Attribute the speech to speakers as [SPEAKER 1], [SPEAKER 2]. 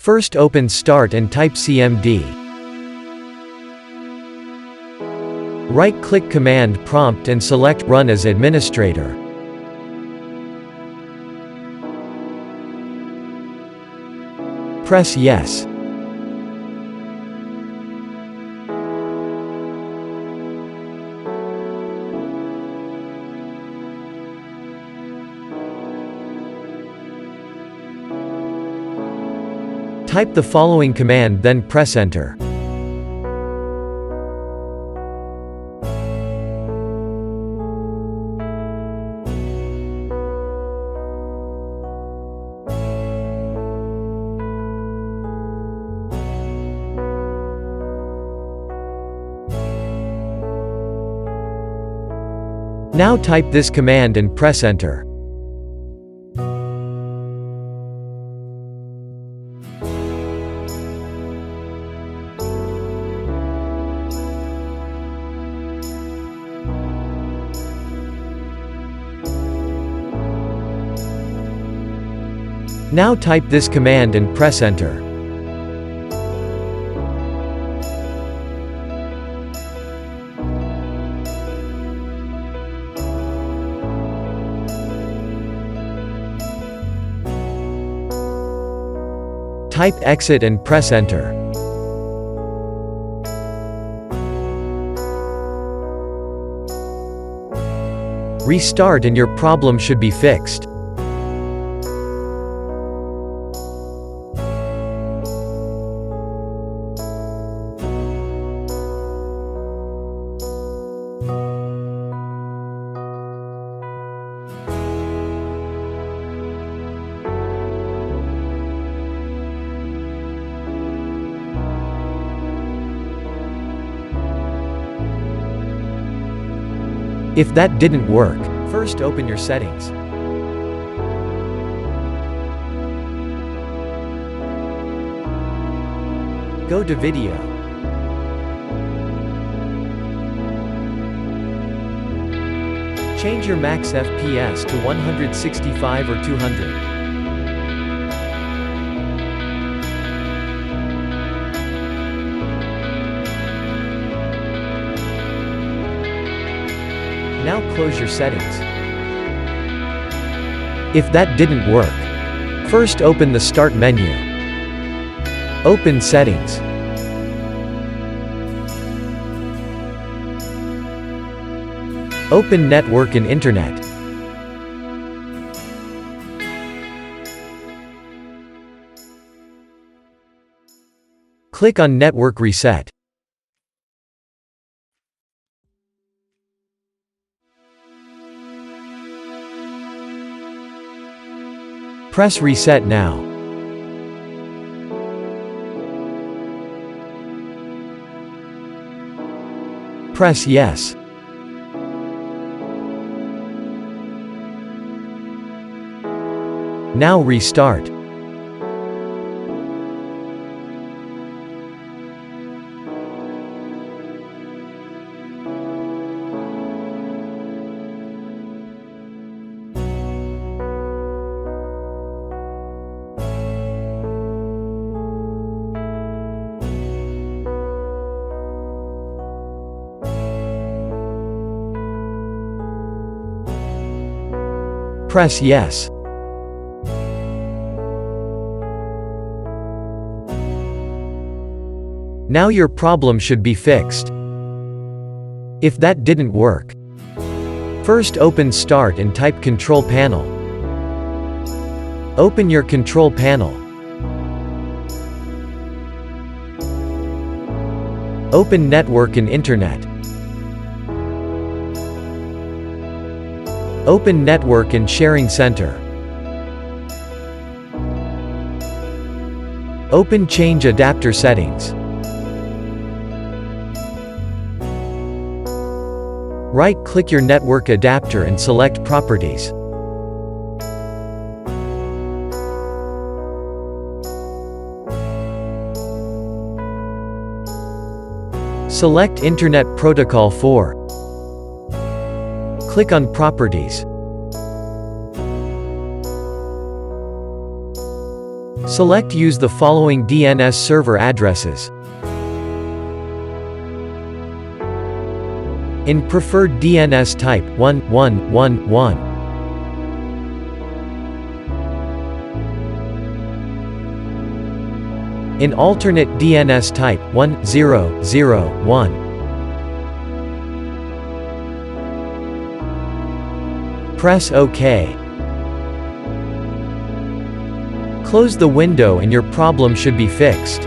[SPEAKER 1] First open Start and type cmd. Right-click Command Prompt and select Run as Administrator. Press Yes. Type the following command, then press Enter. Now type this command and press Enter. Now type this command and press Enter. Type Exit and press Enter. Restart and your problem should be fixed. If that didn't work, first open your settings. Go to Video. Change your max FPS to 165 or 200. Now close your settings. If that didn't work, first open the Start menu. Open Settings. Open Network and Internet. Click on Network Reset. Press Reset now. Press Yes. Now restart. Press Yes. Now your problem should be fixed. If that didn't work, first open Start and type Control Panel. Open your Control Panel. Open Network and Internet. Open Network and Sharing Center. Open Change Adapter Settings. Right-click your network adapter and select Properties. Select Internet Protocol 4. Click on Properties. Select Use the following DNS server addresses. In preferred DNS type 1111. In alternate DNS type 1001. Press OK. Close the window and your problem should be fixed.